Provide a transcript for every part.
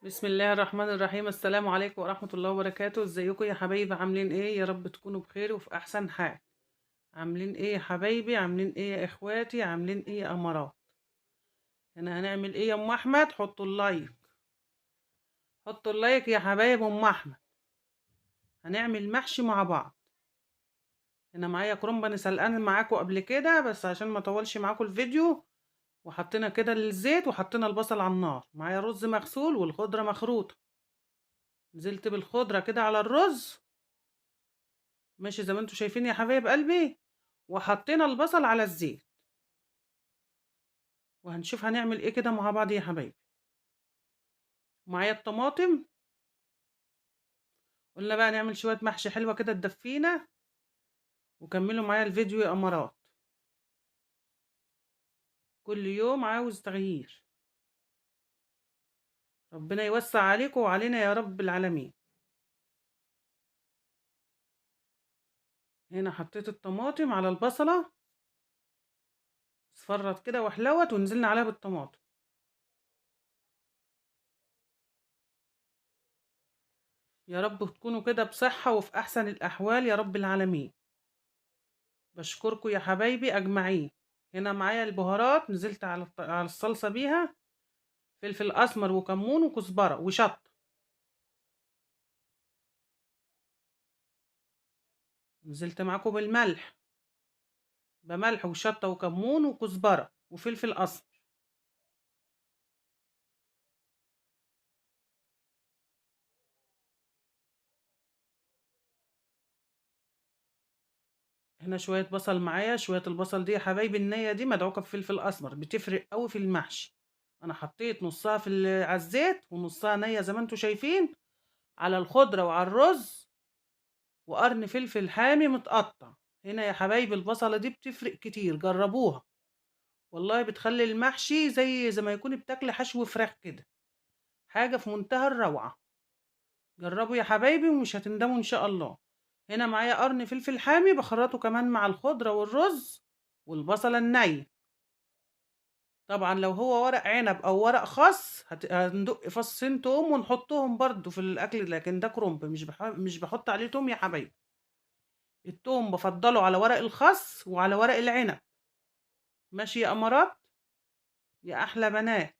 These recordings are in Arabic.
بسم الله الرحمن الرحيم. السلام عليكم ورحمة الله وبركاته. ازيكم يا حبايبي؟ عاملين ايه؟ يا رب تكونوا بخير وفي احسن حال. عاملين ايه يا حبايبي؟ عاملين ايه يا اخواتي؟ عاملين ايه يا امارات؟ هنا هنعمل ايه يا ام احمد؟ حطوا اللايك، حطوا اللايك يا حبايب ام احمد. هنعمل محشي مع بعض. هنا معايا كرنب، انا سلقان معاكم قبل كده بس عشان ما اطولش معاكم الفيديو. وحطينا كده الزيت وحطينا البصل على النار. معايا رز مغسول والخضرة مخروطة. نزلت بالخضرة كده على الرز، ماشي زي ما انتوا شايفين يا حبايب قلبي. وحطينا البصل على الزيت، وهنشوف هنعمل ايه كده مع بعض يا حبايبي. معايا الطماطم. قلنا بقى نعمل شوية محشي حلوة كده تدفينا. وكملوا معايا الفيديو يا امارات. كل يوم عاوز تغيير. ربنا يوسع عليكم وعلينا يا رب العالمين. هنا حطيت الطماطم على البصلة، اصفرت كده وحلوت ونزلنا عليها بالطماطم. يا رب تكونوا كده بصحة وفي احسن الاحوال يا رب العالمين. بشكركم يا حبايبي اجمعين. هنا معايا البهارات، نزلت على الصلصة بيها. فلفل اسمر وكمون وكزبرة وشطة. نزلت معاكم بالملح، بملح وشطة وكمون وكزبرة وفلفل اسمر. هنا شوية بصل معايا. شوية البصل دي يا حبايبي النية دي مدعوكة بفلفل اسمر، بتفرق قوي في المحشي. انا حطيت نصها على الزيت ونصها نية زي ما انتوا شايفين على الخضرة وعلى الرز. وقرن فلفل حامي متقطع. هنا يا حبايبي البصلة دي بتفرق كتير، جربوها. والله بتخلي المحشي زي ما يكون بتاكل حشو فراخ كده. حاجة في منتهى الروعة. جربوا يا حبايبي ومش هتندموا ان شاء الله. هنا معايا قرن فلفل حامي بخرطه كمان مع الخضرة والرز والبصلة الني. طبعا لو هو ورق عنب او ورق خس هندق فصين توم ونحطهم برضو في الاكل، لكن ده كرنب مش بحط عليه توم يا حبايبي. التوم بفضله على ورق الخس وعلى ورق العنب. ماشي يا امارات، يا احلى بنات.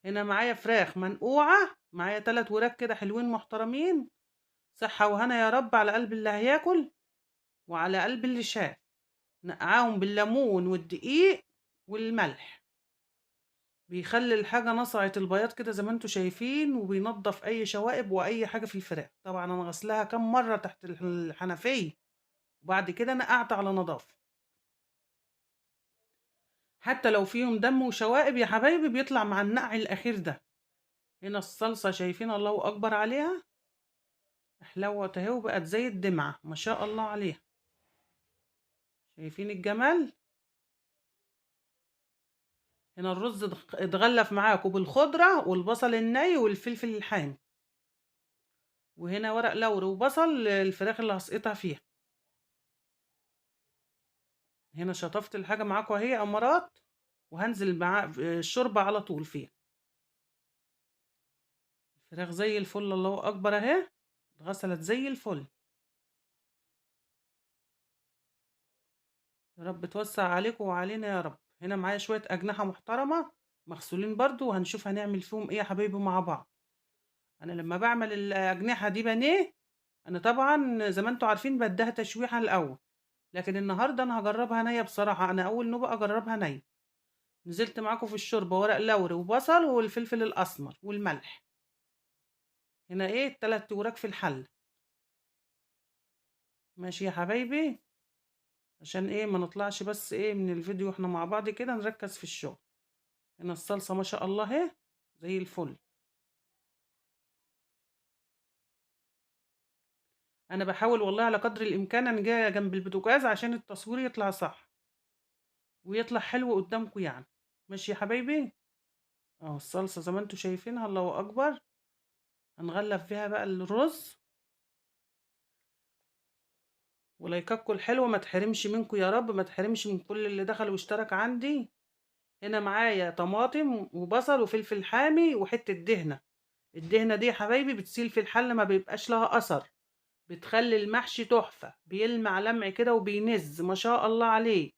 هنا معايا فراخ منقوعة، معايا 3 وراك كده حلوين محترمين. صحة وهنا يا رب على قلب اللي هياكل وعلى قلب اللي شاف. نقعاهم بالليمون والدقيق والملح. بيخلي الحاجة نصعة البياض كده زي ما انتوا شايفين، وبينضف اي شوائب واي حاجة في الفراخ. طبعا انا غسلها كم مرة تحت الحنفية، وبعد كده نقعت على نظافة. حتى لو فيهم دم وشوائب يا حبايبي بيطلع مع النقع الاخير ده. هنا الصلصة شايفين الله اكبر عليها. حلوة اهي وبقت زي الدمعة ما شاء الله عليها. شايفين الجمال. هنا الرز اتغلف معاكم بالخضرة والبصل الني والفلفل الحامي. وهنا ورق لوري وبصل الفراخ اللي هسقطها فيها. هنا شطفت الحاجة معاكم اهي يا امارات. وهنزل مع الشوربة على طول فيها. الفراخ زي الفل الله اكبر اهي. اتغسلت زي الفل. يا رب توسع عليكم وعلينا يا رب. هنا معايا شوية أجنحة محترمة مغسولين برضو، وهنشوف هنعمل فيهم ايه يا حبايبي مع بعض. انا لما بعمل الأجنحة دي بانيه، انا طبعا زي ما انتوا عارفين بديها تشويحة الاول. لكن النهارده انا هجربها نية بصراحة، انا اول نوبة اجربها نية. نزلت معاكم في الشوربة ورق لوري وبصل والفلفل الاسمر والملح. هنا ايه ال3 وراك في الحل. ماشي يا حبايبي. عشان ايه ما نطلعش بس ايه من الفيديو احنا مع بعض كده نركز في الشغل. هنا الصلصة ما شاء الله اهي زي الفل. انا بحاول والله على قدر الامكان انا جايه جنب البوتاجاز عشان التصوير يطلع صح ويطلع حلو قدامكم يعني. ماشي يا حبايبي. اهو الصلصه زي ما انتم شايفينها الله اكبر. هنغلف فيها بقى الرز. ولايكاتكم الحلوه ما تحرمش منكم يا رب، ما تحرمش من كل اللي دخل واشترك عندي. هنا معايا طماطم وبصل وفلفل حامي وحته دهنه. الدهنة دي يا حبايبي بتسيل في الحلة، ما بيبقاش لها أثر، بتخلي المحشي تحفة، بيلمع لمع كده وبينز ما شاء الله عليه،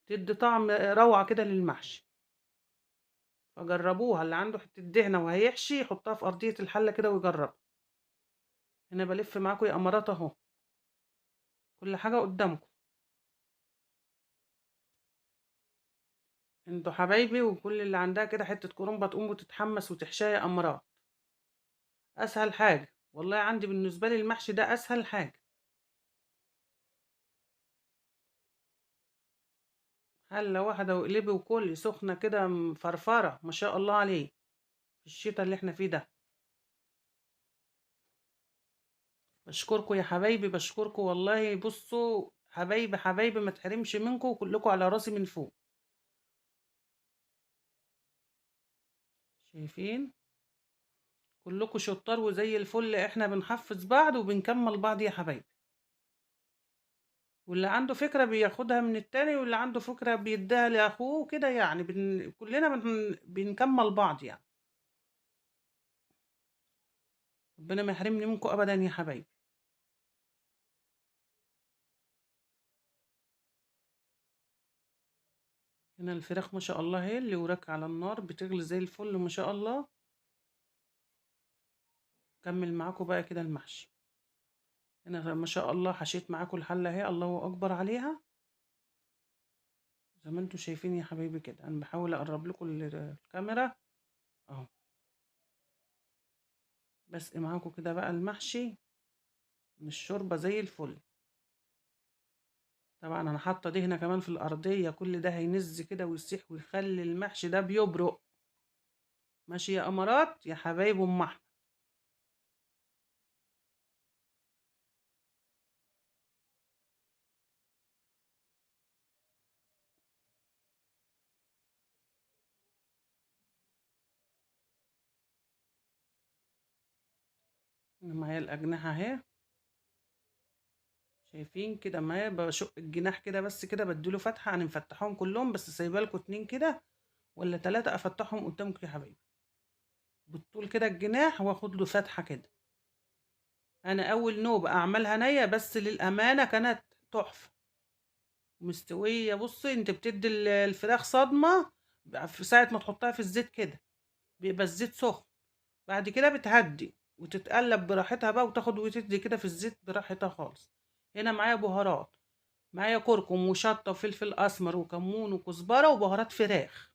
تدي طعم روعة كده للمحشي. فجربوها، اللي عنده حتة دهنة وهيحشي يحطها في أرضية الحلة كده ويجربها. هنا بلف معاكم يا أمارات أهو، كل حاجة قدامكم. انتوا حبايبي، وكل اللي عندها كده حتة كرنبة تقوم وتتحمس وتحشيها يا أمارات. أسهل حاجة والله، عندي بالنسبة لي المحشي ده أسهل حاجة. حلة واحدة واقلبي وكلي سخنة كده مفرفرة ما شاء الله عليه، في الشتاء اللي احنا فيه ده. بشكركم يا حبايبي، بشكركم والله. بصوا حبايبي حبايبي، ما تحرمش منكم، وكلكم على راسي من فوق. شايفين؟ كلكم شطار وزي الفل، احنا بنحفز بعض وبنكمل بعض يا حبايبي. واللي عنده فكرة بياخدها من التاني، واللي عنده فكرة بيديها لأخوه كده، يعني كلنا بنكمل بعض يعني. ربنا ما يحرمني منكم أبدا يا حبايبي. هنا الفراخ ما شاء الله هي اللي وراك على النار بتغلي زي الفل ما شاء الله. كمل معاكم بقى كده المحشي. هنا ما شاء الله حشيت معاكم الحلة اهي، الله أكبر عليها. زي ما انتوا شايفين يا حبايبي كده، أنا بحاول أقرب لكم الكاميرا أهو. بس معاكم كده بقى المحشي من الشوربة زي الفل. طبعا أنا حاطة دهنة كمان في الأرضية، كل ده هينز كده ويسيح ويخلي المحشي ده بيبرق. ماشي يا أمارات يا حبايب أم أحمد. أنا معايا الأجنحة أهي، شايفين كده معايا بشق الجناح كده بس كده بديله فتحة. أنا مفتحهم كلهم بس سايبالكوا 2 كده ولا 3 أفتحهم قدامكم يا حبايبي، بالطول كده الجناح واخد له فتحة كده. أنا أول نوبة أعملها نية بس للأمانة كانت تحفة مستوية. بصي انت بتدي الفراخ صدمة في ساعة ما تحطها في الزيت كده، بيبقى الزيت سخن، بعد كده بتهدي وتتقلب براحتها بقى وتاخد وتدي كده في الزيت براحتها خالص. هنا معايا بهارات، معايا كركم وشطة وفلفل أسمر وكمون وكزبرة وبهارات فراخ.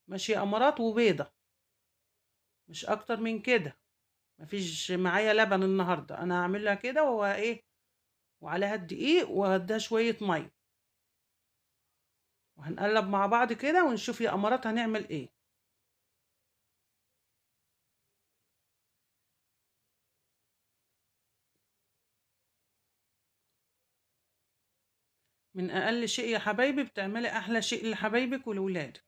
ماشي يا أمارات، وبيضة، مش أكتر من كده. مفيش معايا لبن النهاردة، أنا هعملها كده وإيه، وعليها الدقيق وهديها شوية مية، وهنقلب مع بعض كده ونشوف يا أمارات هنعمل إيه. من أقل شيء يا حبايبي بتعملي أحلى شيء لحبايبك ولولادك.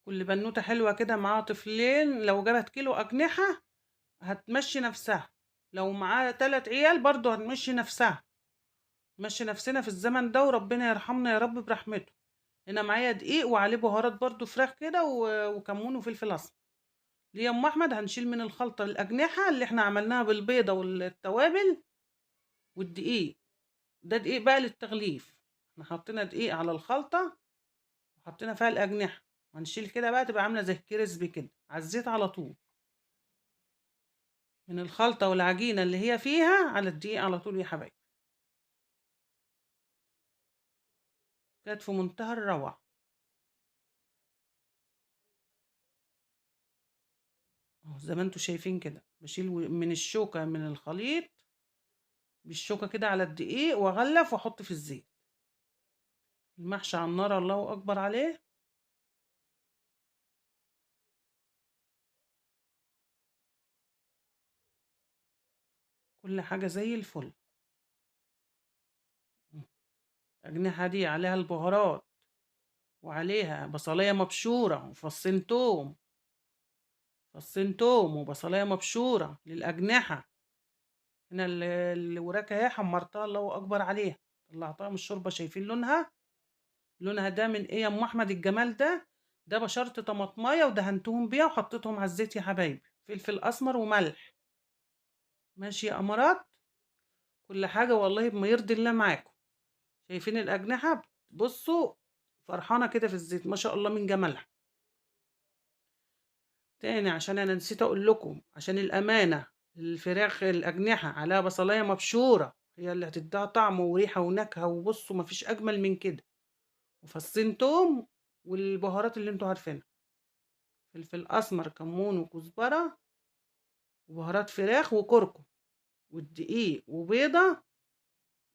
كل بنوتة حلوة كده معاها طفلين لو جابت كيلو أجنحة هتمشي نفسها، لو معاها 3 عيال برضو هتمشي نفسها. مشي نفسنا في الزمن ده، وربنا يرحمنا يا رب برحمته. هنا معايا دقيق وعليه بهارات برضو فراخ كده وكمون وفلفل أسمر. ليه يا أم أحمد؟ هنشيل من الخلطة الأجنحة اللي احنا عملناها بالبيضة والتوابل والدقيق. ده دقيق بقى للتغليف، احنا حطينا دقيق على الخلطة وحطينا فيها الأجنحة، هنشيل كده بقى تبقى عاملة زي الكريسبي كده على الزيت على طول. من الخلطة والعجينة اللي هي فيها على الدقيق على طول يا حبايبي، كانت في منتهى الروعة. اهو زي ما انتوا شايفين كده بشيل من الشوكة من الخليط بالشوكة كده على الدقيق واغلف واحط في الزيت. المحشي على النار الله اكبر عليه. كل حاجة زي الفل. الأجنحة دي عليها البهارات وعليها بصلاية مبشورة وفصين توم، فصين توم وبصلاية مبشورة للأجنحة. هنا الوراك اهي حمرتها الله أكبر عليها، طلعتها من الشوربة. شايفين لونها؟ لونها ده من إيه يا أم أحمد الجمال ده؟ ده بشرت طماطمايه ودهنتهم بيها وحطيتهم على الزيت يا حبايبي، فلفل اسمر وملح. ماشي يا امارات. كل حاجه والله بما يرضي الله معاكم. شايفين الاجنحه؟ بصوا، فرحانه كده في الزيت ما شاء الله من جمالها. تاني عشان انا نسيت اقول لكم عشان الامانه، الفراخ الاجنحه عليها بصلايه مبشوره، هي اللي هتديها طعم وريحه ونكهه، وبصوا مفيش اجمل من كده. وفصين توم، والبهارات اللي انتوا عارفينها، فلفل اسمر كمون وكزبره وبهارات فراخ وكركم والدقيق وبيضه،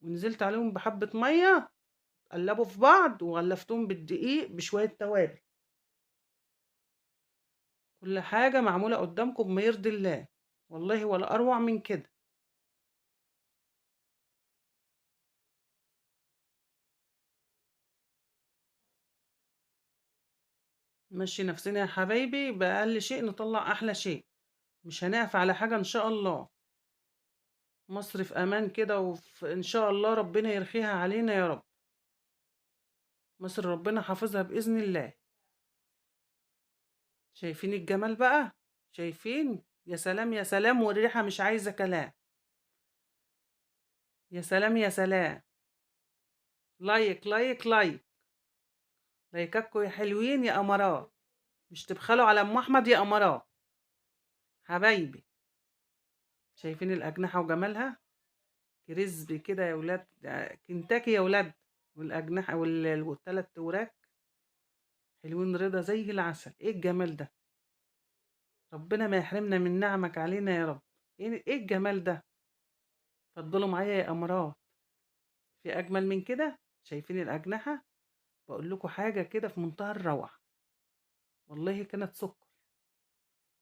ونزلت عليهم بحبه ميه، قلبوا في بعض وغلفتهم بالدقيق بشويه توابل. كل حاجه معموله قدامكم بما يرضي الله، والله ولا اروع من كده. نمشي نفسنا يا حبايبي بأقل شيء نطلع أحلى شيء. مش هنقف على حاجة إن شاء الله. مصر في أمان كده، وفي إن شاء الله ربنا يرخيها علينا يا رب. مصر ربنا حافظها بإذن الله. شايفين الجمال بقى؟ شايفين؟ يا سلام يا سلام، والريحة مش عايزة كلام. يا سلام يا سلام. لايك لايك لايك. لايكاتكم يا حلوين يا أمارات. مش تبخلوا على أم أحمد يا أمارات. حبايبي. شايفين الأجنحة وجمالها؟ كريسبي كده يا ولاد، كنتاكي يا ولاد. والأجنحة والتلات وراك حلوين رضا زي العسل. ايه الجمال ده؟ ربنا ما يحرمنا من نعمك علينا يا رب. ايه الجمال ده؟ اتفضلوا معايا يا أمارات. في أجمل من كده؟ شايفين الأجنحة؟ بقول لكم حاجة كده في منتهى الروعة. والله كانت سكر.